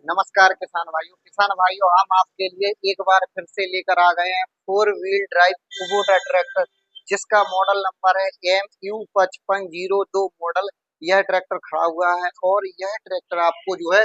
नमस्कार किसान भाइयों हम आपके लिए एक बार फिर से लेकर आ गए हैं four wheel drive Kubota tractor, जिसका मॉडल नंबर है MU5502 मॉडल। यह ट्रैक्टर खड़ा हुआ है और यह ट्रैक्टर आपको जो है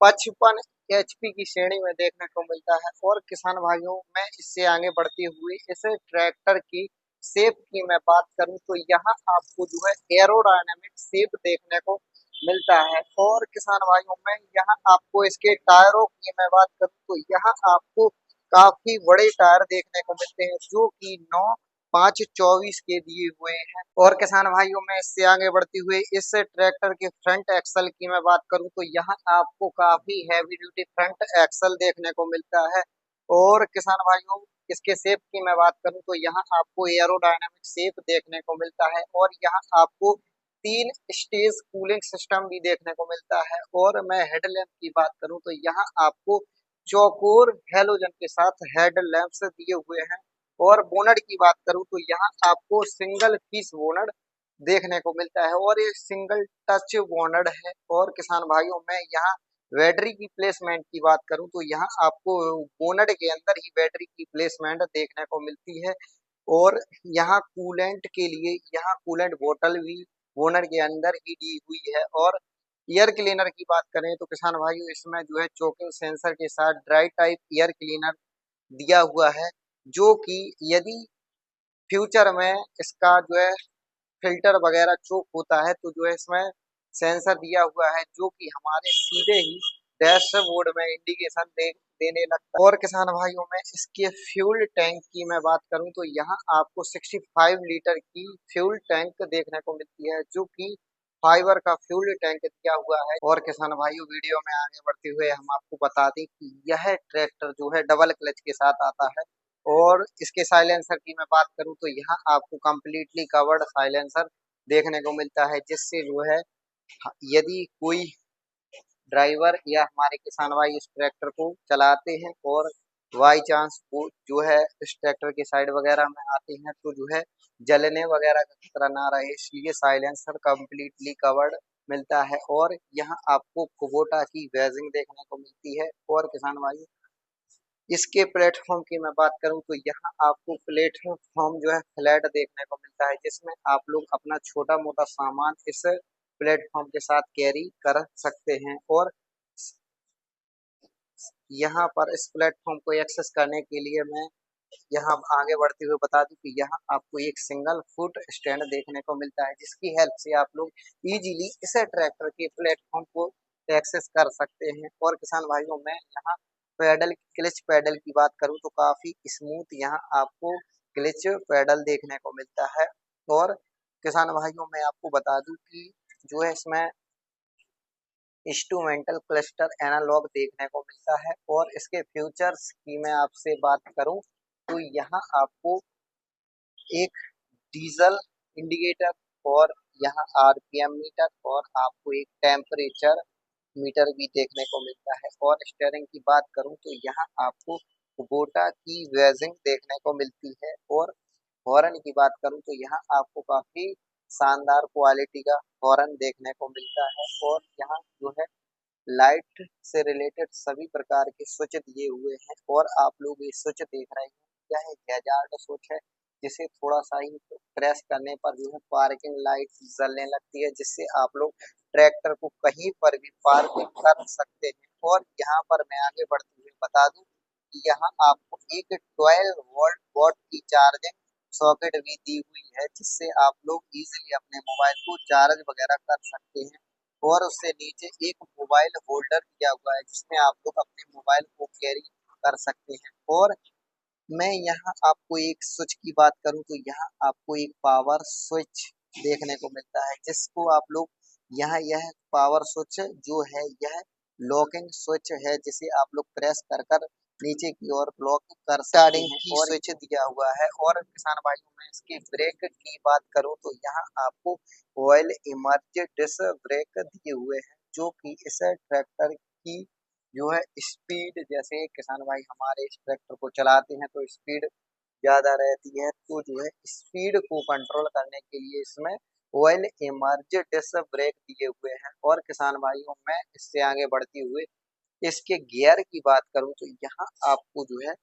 55 HP की श्रेणी में देखने को मिलता है। और किसान भाइयों, मैं इससे आगे बढ़ते हुए इस ट्रैक्टर की शेप की मैं बात करूं तो यहाँ आपको जो है एरोडायनामिक शेप देखने को मिलता है। और किसान भाइयों, मैं यहाँ आपको इसके टायरों की मैं बात करूं तो यहाँ आपको काफी बड़े टायर देखने को मिलते हैं, जो कि 9-5-24 के दिए हुए हैं। और किसान भाइयों, मैं इससे आगे बढ़ते हुए इस ट्रैक्टर के फ्रंट एक्सल की मैं बात करूं तो यहाँ आपको काफी हैवी ड्यूटी फ्रंट एक्सल देखने को मिलता है। और किसान भाइयों, इसके शेप की मैं बात करूं तो यहाँ आपको एरोडायनामिक शेप देखने को मिलता है और यहाँ आपको 3 स्टेज कूलिंग सिस्टम भी देखने को मिलता है। और मैं हेडलैम्प की बात करूं तो यहाँ आपको चौकोर हेलोजन के साथ हेडलैम्प्स दिए हुए हैं। और बोनट की बात करूं तो यहाँ आपको सिंगल पीस बोनट देखने को मिलता है और ये सिंगल टच बोनट है। और किसान भाइयों, मैं यहाँ बैटरी की प्लेसमेंट की बात करूं तो यहाँ आपको बोनट के अंदर ही बैटरी की प्लेसमेंट देखने को मिलती है। और यहाँ कूलेंट के लिए यहाँ कूलेंट बोतल भी बोनट के अंदर ही दी हुई है। और एयर क्लीनर की बात करें तो किसान भाइयों, इसमें जो है चोकिंग सेंसर के साथ ड्राई टाइप एयर क्लीनर दिया हुआ है, जो कि यदि फ्यूचर में इसका जो है फिल्टर वगैरह चोक होता है तो जो है इसमें सेंसर दिया हुआ है, जो कि हमारे सीधे ही डैशबोर्ड में इंडिकेशन देने लगता है। और किसान भाइयों, में इसके फ्यूल टैंक की मैं बात करूं तो यहाँ आपको 65 लीटर की फ्यूल टैंक देखने को मिलती है, जो कि फाइबर का फ्यूल टैंक दिया हुआ है। और किसान भाइयों, वीडियो में आगे बढ़ते हुए हम आपको बता दें कि यह ट्रैक्टर जो है डबल क्लच के साथ आता है। और इसके साइलेंसर की मैं बात करूं तो यहाँ आपको कम्प्लीटली कवर्ड साइलेंसर देखने को मिलता है, जिससे जो है यदि कोई ड्राइवर या हमारे किसान भाई इस ट्रैक्टर को चलाते हैं और बाई चांस वो जो है इस ट्रैक्टर के साइड वगैरह में आते हैं तो जो है जलने वगैरह का खतरा ना रहे, इसलिए साइलेंसर कम्प्लीटली कवर्ड मिलता है। और यहाँ आपको कुबोटा की वेजिंग देखने को मिलती है। और किसान भाई, इसके प्लेटफॉर्म की मैं बात करूं तो यहाँ आपको प्लेटफॉर्म जो है फ्लैट देखने को मिलता है, जिसमें आप लोग अपना छोटा मोटा सामान इस प्लेटफॉर्म के साथ कैरी कर सकते हैं। और यहाँ पर इस प्लेटफॉर्म को एक्सेस करने के लिए मैं यहाँ आगे बढ़ते हुए बता दूं कि यहाँ आपको एक सिंगल फुट स्टैंड देखने को मिलता है, जिसकी हेल्प से आप लोग इजीली इस ट्रैक्टर के प्लेटफॉर्म को एक्सेस कर सकते हैं। और किसान भाइयों, मैं यहाँ क्लच पैडल की बात करूँ तो काफी स्मूथ यहाँ आपको क्लच पैडल देखने को मिलता है। और किसान भाइयों, मैं आपको बता दूं कि जो है इसमें इंस्ट्रूमेंटल क्लस्टर एनालॉग देखने को मिलता है। और इसके फीचर्स की मैं आपसे बात करूं तो यहाँ आपको एक डीजल इंडिकेटर और यहाँ आरपीएम मीटर और आपको एक टेम्परेचर मीटर भी देखने को मिलता है। और स्टीयरिंग की बात करूं तो यहाँ आपको कुबोटा की वेजिंग देखने को मिलती है। और हॉर्न की बात करूं तो यहाँ आपको काफी शानदार क्वालिटी का हॉर्न देखने को मिलता है। और यहाँ जो है लाइट से रिलेटेड सभी प्रकार के स्विच दिए हुए हैं। और आप लोग ये स्विच देख रहे हैं, यह एक हैजार्ड स्विच है, जिसे थोड़ा सा ही प्रेस करने पर जो है पार्किंग लाइट जलने लगती है, जिससे आप लोग ट्रैक्टर को कहीं पर भी पार्किंग कर सकते हैं। और यहाँ पर मैं आगे बढ़ते हुए बता दूं कि यहाँ आपको एक 12 वोल्ट वॉट की चार्जिंग सॉकेट भी दी हुई है, जिससे आप लोग इजीली अपने मोबाइल को चार्ज वगैरह कर सकते हैं। और उससे नीचे एक मोबाइल होल्डर दिया हुआ है, जिसमें आप लोग अपने मोबाइल को कैरी कर सकते हैं। और मैं यहाँ आपको एक स्विच की बात करूँ तो यहाँ आपको एक पावर स्विच देखने को मिलता है, जिसको आप लोग यहाँ यह पावर स्विच जो है यह लॉकिंग स्विच है, जिसे आप लोग प्रेस कर कर नीचे की ओर लॉक कर स्टार्टिंग की स्विच दिया हुआ है। और किसान भाइयों, में इसकी ब्रेक की बात करूँ तो यहाँ आपको ऑयल इमर्ज डिस्क ब्रेक दिए हुए हैं, जो कि इस ट्रैक्टर की जो है स्पीड, जैसे किसान भाई हमारे इस ट्रैक्टर को चलाते हैं तो स्पीड ज्यादा रहती है, तो जो है स्पीड को कंट्रोल करने के लिए इसमें ऑयल इमर्ज डिस्क ब्रेक दिए हुए हैं। और किसान भाइयों, मैं इससे आगे बढ़ते हुए इसके गियर की बात करूं तो यहाँ आपको जो है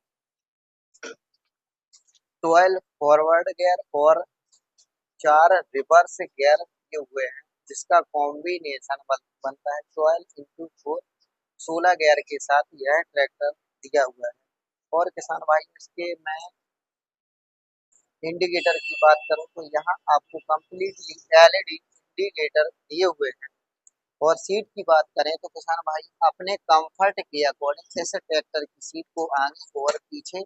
12 फॉरवर्ड गियर और 4 रिवर्स गियर दिए हुए हैं, जिसका कॉम्बिनेशन बनता है 12 into 4, 16 गियर के साथ यह ट्रैक्टर दिया हुआ है। और किसान भाई इसके मैं इंडिकेटर की बात करूं तो यहाँ आपको कंप्लीटली एलईडी इंडिकेटर दिए हुए हैं। और सीट की बात करें तो किसान भाई अपने कंफर्ट के अकॉर्डिंग इस ट्रैक्टर की सीट को आगे और पीछे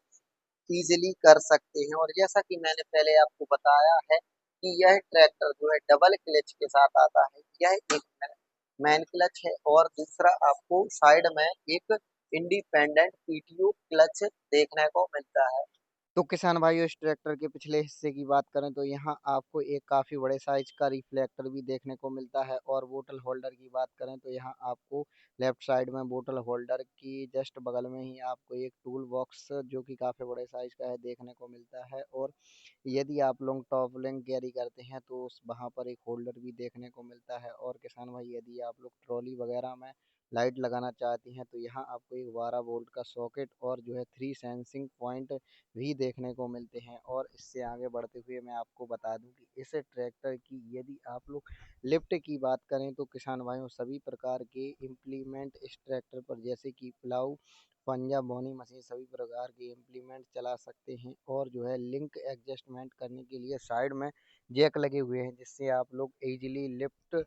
इजीली कर सकते हैं। और जैसा कि मैंने पहले आपको बताया है कि यह ट्रैक्टर जो है डबल क्लच के साथ आता है। यह एक मैन क्लच है और दूसरा आपको साइड में एक इंडिपेंडेंट पीटीओ क्लच देखने को मिलता है। तो किसान भाइयों इस ट्रैक्टर के पिछले हिस्से की बात करें तो यहाँ आपको एक काफ़ी बड़े साइज का रिफ्लेक्टर भी देखने को मिलता है। और बोतल होल्डर की बात करें तो यहाँ आपको लेफ्ट साइड में बोतल होल्डर की जस्ट बगल में ही आपको एक टूल बॉक्स जो कि काफ़ी बड़े साइज का है देखने को मिलता है। और यदि आप लोग टॉप लिंक कैरी करते हैं तो उस वहाँ पर एक होल्डर भी देखने को मिलता है। और किसान भाई यदि आप लोग ट्रॉली वगैरह में लाइट लगाना चाहते हैं तो यहाँ आपको एक 12 वोल्ट का सॉकेट और जो है 3 सेंसिंग पॉइंट भी देखने को मिलते हैं। और इससे आगे बढ़ते हुए मैं आपको बता दूं कि इस ट्रैक्टर की यदि आप लोग लिफ्ट की बात करें तो किसान भाइयों सभी प्रकार के इम्प्लीमेंट इस ट्रैक्टर पर जैसे कि प्लाऊ, पंजा, बोनी मशीन सभी प्रकार के इम्प्लीमेंट चला सकते हैं। और जो है लिंक एडजस्टमेंट करने के लिए साइड में जैक लगे हुए हैं, जिससे आप लोग इजीली लिफ्ट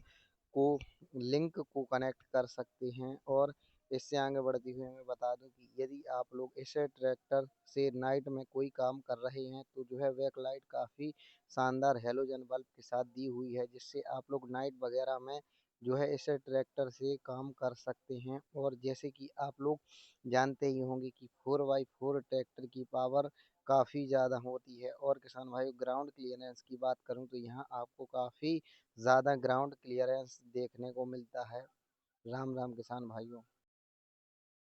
को लिंक को कनेक्ट कर सकते हैं। और इससे आगे बढ़ते हुए मैं बता दूं कि यदि आप लोग इस ट्रैक्टर से नाइट में कोई काम कर रहे हैं तो जो है बैक लाइट काफ़ी शानदार हेलोजन बल्ब के साथ दी हुई है, जिससे आप लोग नाइट वगैरह में जो है इस ट्रैक्टर से काम कर सकते हैं। और जैसे कि आप लोग जानते ही होंगे कि 4x4 ट्रैक्टर की पावर काफ़ी ज़्यादा होती है। और किसान भाई ग्राउंड क्लियरेंस की बात करूं तो यहाँ आपको काफ़ी ज़्यादा ग्राउंड क्लियरेंस देखने को मिलता है। राम राम किसान भाइयों।